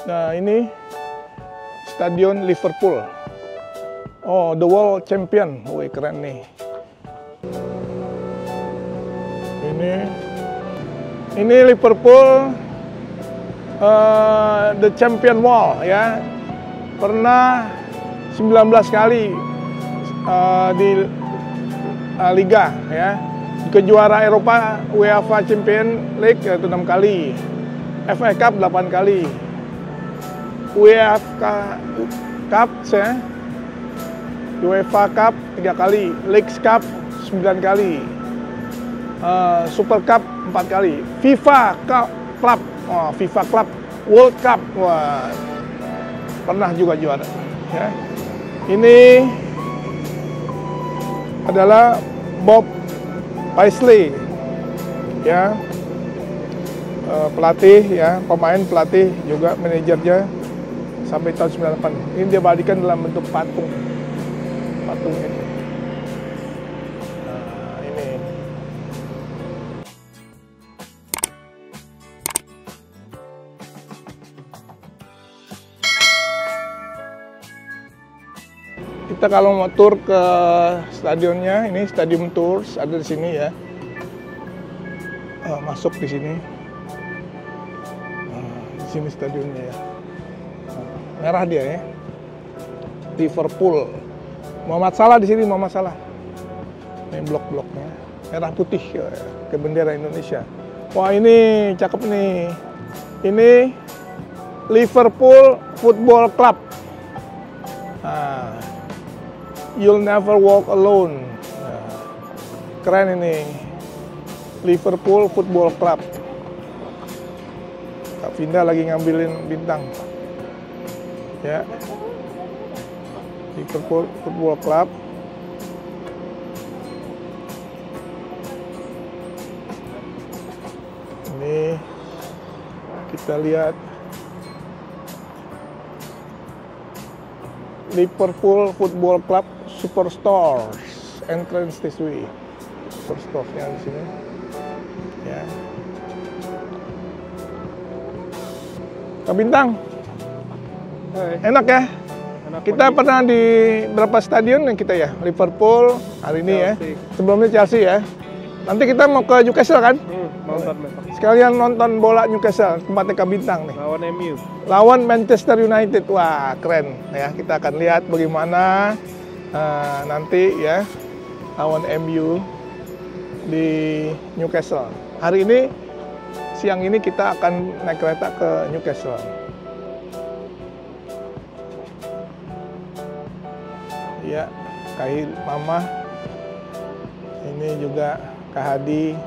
Nah, ini Stadion Liverpool. Oh, the world champion. Wih, keren nih. Ini Liverpool the champion wall ya. Pernah 19 kali di Liga ya. Kejuara Eropa UEFA Champions League yaitu 6 kali. FA Cup 8 kali. UEFA Cup ya. UEFA Cup 3 kali, League Cup 9 kali. Super Cup 4 kali, FIFA Club, FIFA Club World Cup, wah, pernah juga juara. Ya. Ini adalah Bob Paisley, ya, pelatih, ya, pemain, pelatih, juga manajernya sampai tahun 98. Ini dia balikan dalam bentuk patung ini. Kita kalau mau tur ke stadionnya, ini Stadium Tours ada di sini ya. Masuk di sini. Di sini stadionnya ya. Merah dia ya. Liverpool. Muhammad Salah di sini, Muhammad Salah. Ini blok-bloknya. Merah putih ya, ke bendera Indonesia. Wah, ini cakep nih. Ini Liverpool Football Club. Nah, You'll never walk alone. Nah, keren ini. Liverpool Football Club. Kak Vinda lagi ngambilin bintang. Ya. Liverpool Football Club. Ini kita lihat Liverpool Football Club Superstores entrance this way. Superstores-nya di sini. Ya. Kak Bintang. Enak ya? Enak. Kita pernah di berapa stadion yang kita ya? Liverpool hari ini Chelsea. Ya. Sebelumnya Chelsea ya. Nanti kita mau ke Newcastle kan? Nonton besok. Sekalian nonton bola Newcastle, tempatnya Kak Bintang nih. Lawan MU. Lawan Manchester United. Wah, keren ya. Kita akan lihat bagaimana nanti ya lawan MU di Newcastle. Hari ini siang ini kita akan naik kereta ke Newcastle. Ya, Kak Mama. Ini juga Kak Hadi.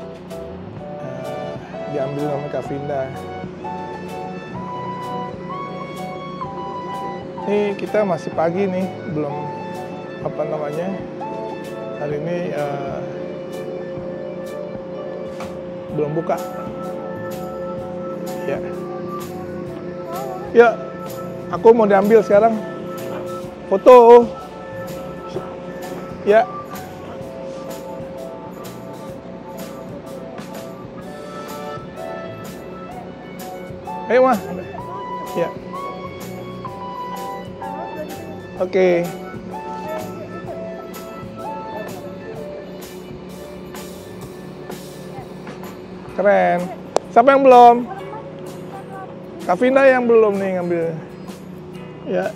Diambil sama Kak Vinda. Ini kita masih pagi nih, belum apa namanya. Hari ini belum buka. Ya. Ya, aku mau diambil sekarang. Foto. Ya. Ayo, Mah. Ya. Oke. Keren. Siapa yang belum? Kak Vinda yang belum nih ngambil. Ya.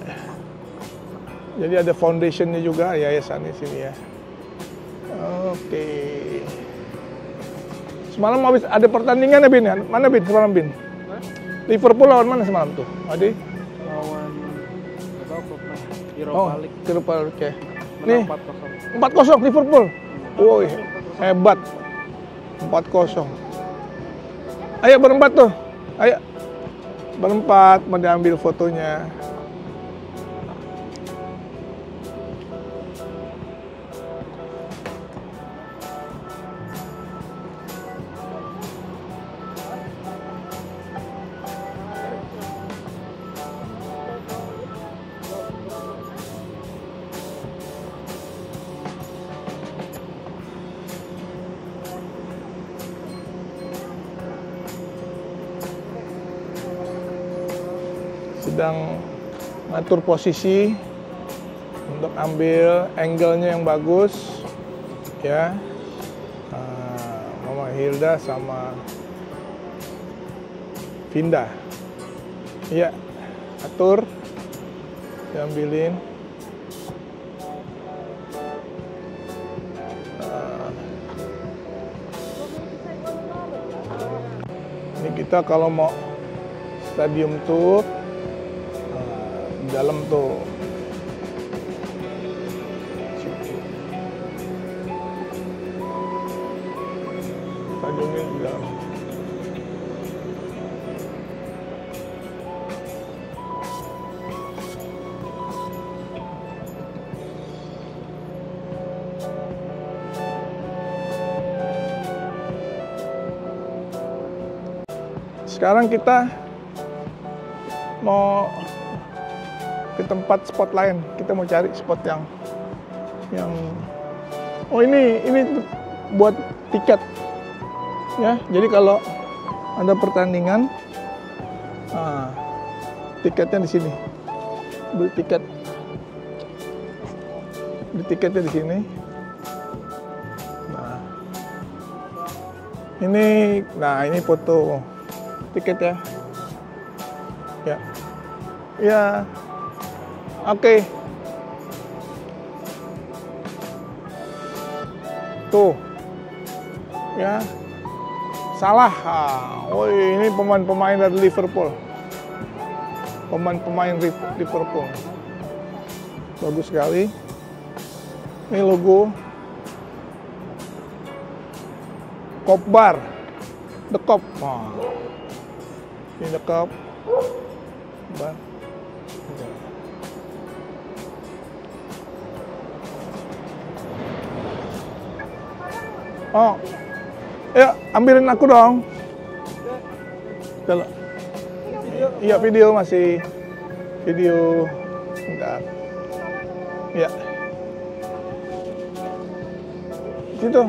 Jadi ada foundationnya juga, yayasan di sini ya. Oke. Semalam habis ada pertandingan ya, Bin? Mana, Bin? Semalam, Bin? Liverpool lawan mana semalam tuh? Adi? Lawan Europa League. Europa League ya. Nih, 4-0 Liverpool. Woi, hebat. 4-0. Ayo berempat tuh. Ayo. Berempat mau diambil fotonya. sedang ngatur posisi untuk ambil angle-nya yang bagus, ya. Mama Hilda sama Vinda, ya, atur, diambilin. Ini kita kalau mau stadium tuh di dalam tuh. Stadiumnya di dalam. Sekarang kita mau ke tempat spot lain. Kita mau cari spot yang oh ini buat tiket, ya. Jadi kalau ada pertandingan, tiketnya di sini. Beli tiketnya di sini. Nah ini foto tiket ya. Ya, oke. Tuh, ya, salah. Oh, ini pemain-pemain dari Liverpool. Pemain-pemain Liverpool. Bagus sekali. Ini logo Kop Bar, The Kop. Ini The Kop Bar. Oh, ya, ambilin aku dong. Iya, video masih video. Bentar. Ya. Situ.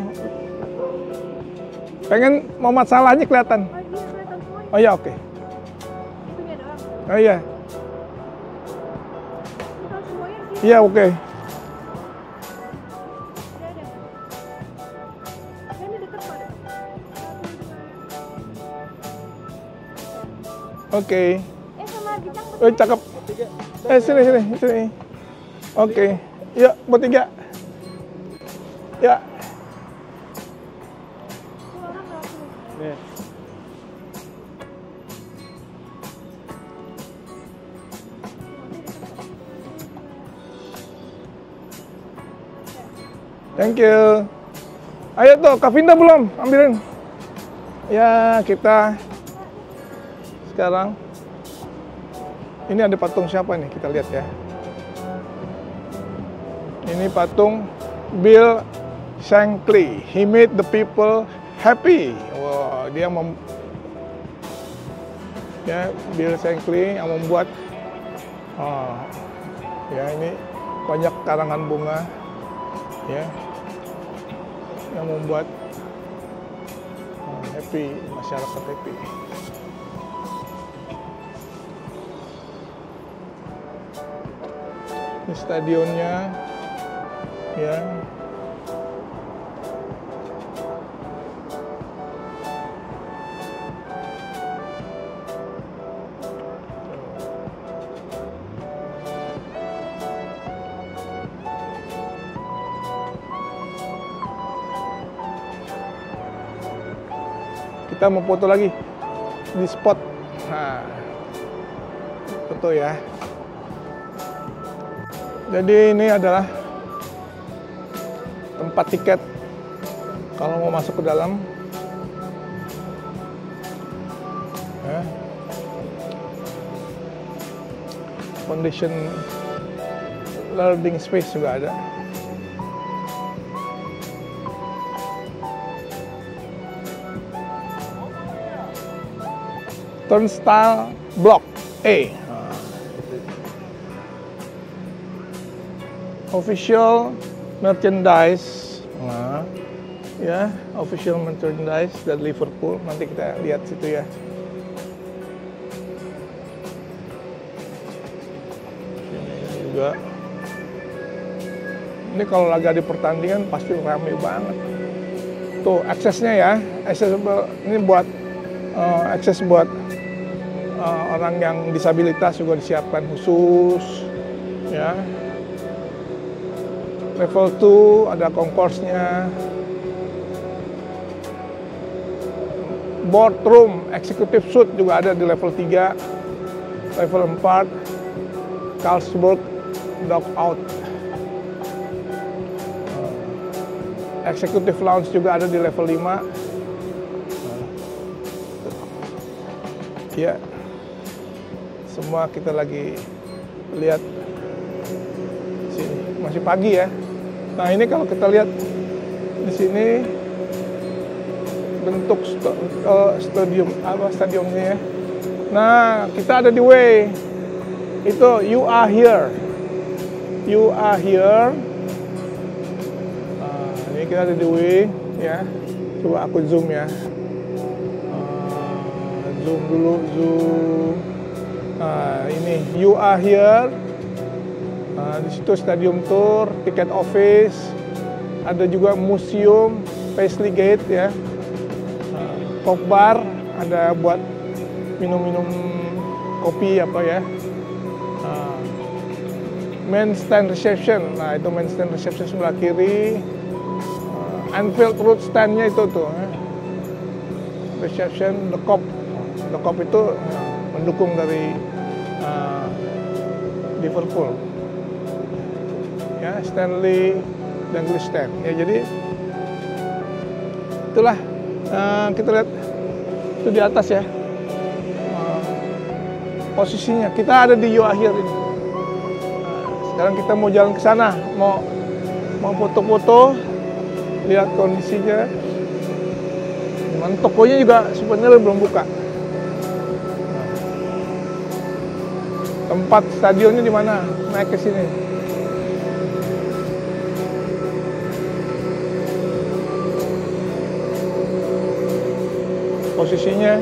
Pengen Muhammad Salahnya kelihatan. Oh iya, oke. Oh iya. Iya, oke. Oke. Oh, cakep. Sini. Oke. Yuk, bertiga. Ya. Thank you. Ayo tuh, Kak Vinda belum? Ambilin. Ya, kita sekarang ini ada patung siapa nih? Kita lihat ya. Ini patung Bill Shankly. He made the people happy. Wow, dia Bill Shankly yang membuat ya ini banyak karangan bunga, ya, yang membuat happy, masyarakat happy. Ini stadionnya, ya. Kita mau foto lagi di spot. Nah, foto ya. Jadi ini adalah tempat tiket kalau mau masuk ke dalam. Ya. Foundation learning space juga ada. Turnstile Block A. Official merchandise, ya, official merchandise dari Liverpool. Nanti kita lihat situ ya. juga. Ini kalau lagi di pertandingan pasti ramai banget. Tuh aksesnya ya, accessible ini buat akses buat orang yang disabilitas juga disiapkan khusus ya. Level 2 ada concourse-nya. Boardroom, executive suite juga ada di level 3. Level 4, Carlsberg Dock Out. Executive Lounge juga ada di level 5. Ya, semua kita lagi lihat sini. Masih pagi ya. Nah ini kalau kita lihat di sini bentuk stadiumnya ya. Nah kita ada di way. Itu you are here. You are here. Ini kita ada di way ya. Coba aku zoom ya. Zoom dulu, zoom. Nah, ini you are here. Di situ stadium tour, tiket office, ada juga museum, Paisley Gate ya. Coke bar, ada buat minum-minum kopi apa ya. Main stand reception, nah itu main stand reception sebelah kiri. Anfield Road stand-nya itu tuh. Reception, The Kop itu mendukung dari Liverpool. Ya, Stanley dan Stand. Ya jadi itulah kita lihat itu di atas ya. Posisinya kita ada di You Are Here ini. Sekarang kita mau jalan ke sana, mau foto-foto, lihat kondisinya. Cuman tokonya juga sebenarnya belum buka. Tempat stadionnya di mana? Naik ke sini. Posisi ya.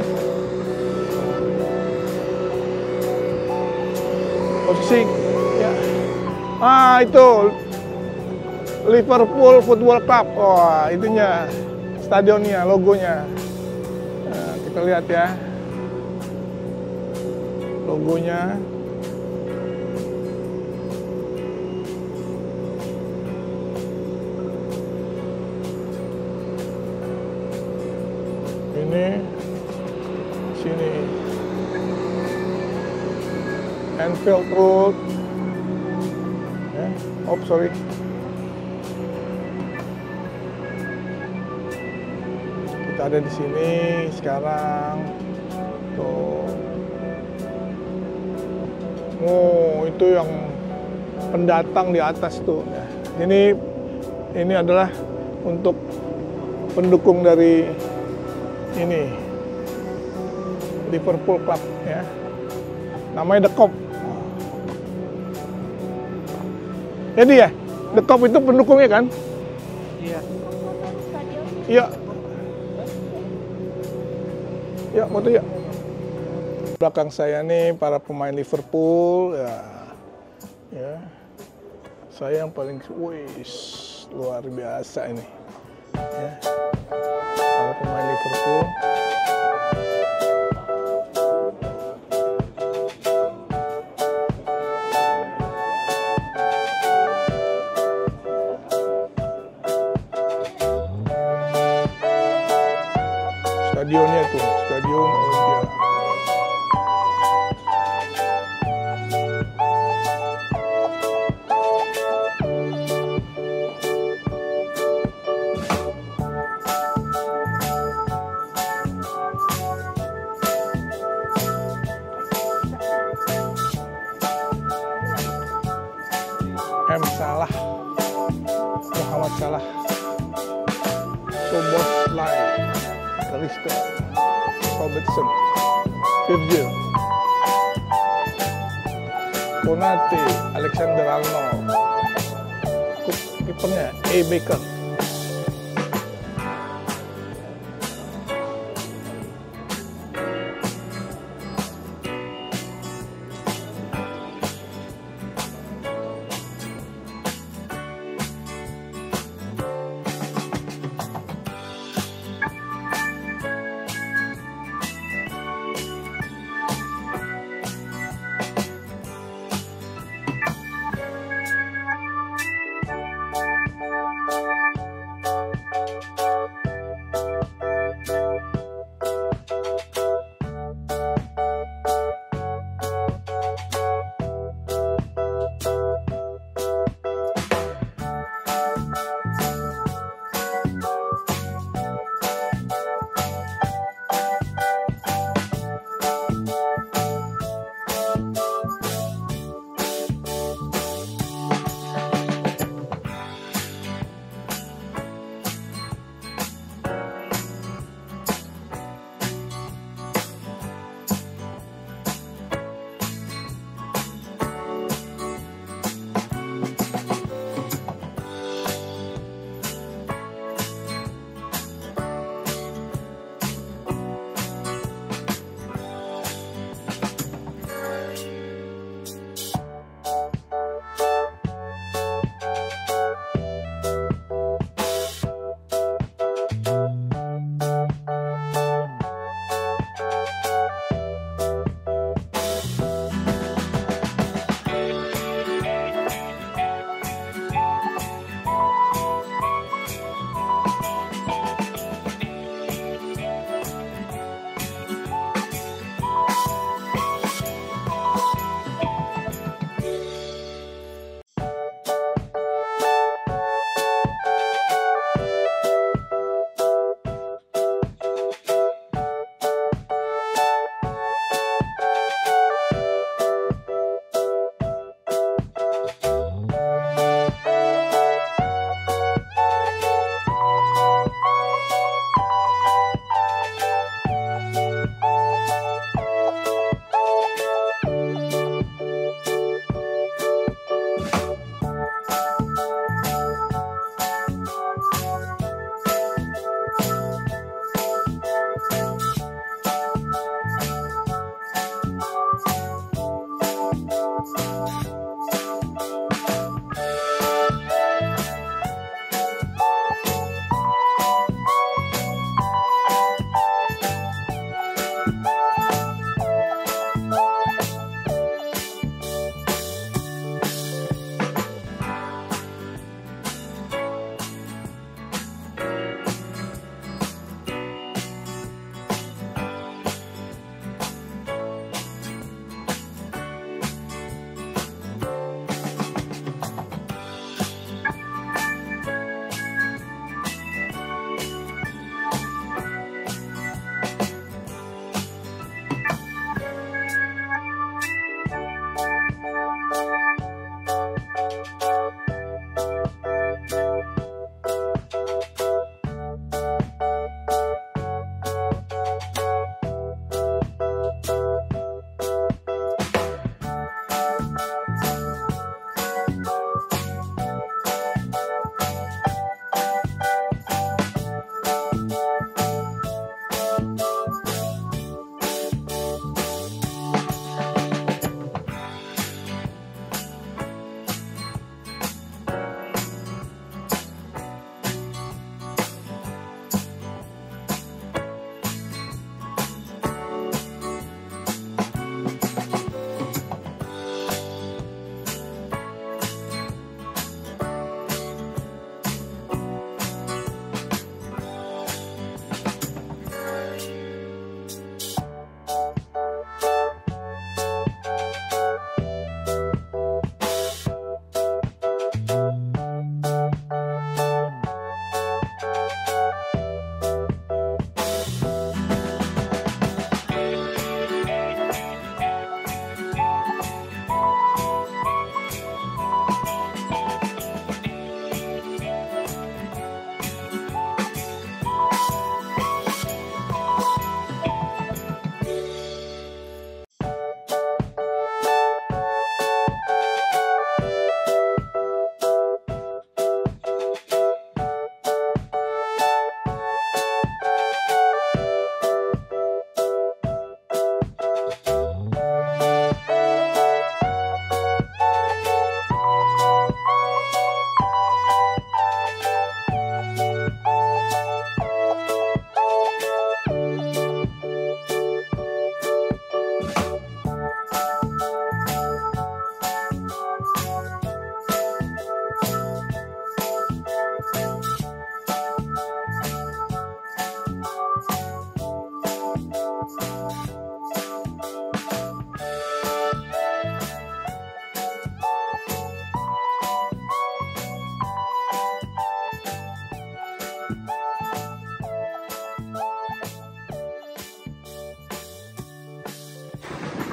Itu Liverpool Football Club. Wah, itunya stadionnya, logonya. Nah, kita lihat ya. Logonya. Ini sini Anfield Road. Oh sorry. Kita ada di sini sekarang. Tuh. Oh itu yang pendatang di atas tuh. Ini adalah untuk pendukung dari ini Liverpool Club ya, namanya The Kop. Jadi ya, The Kop itu pendukungnya kan? Iya. Iya. Ya, foto ya. Belakang saya nih para pemain Liverpool ya. Ya. Saya yang paling luar biasa ini. Ya. Para pemain Liverpool. Stadionnya tuh, Stadion Olympia. Salah, Muhammad Salah, Szoboszlai, Risto, Robertson, Virgil, Konate, Alexander Arnold, kipernya A. Baker.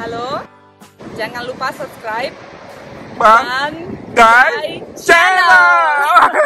Halo, jangan lupa subscribe Bang dan Guys Channel.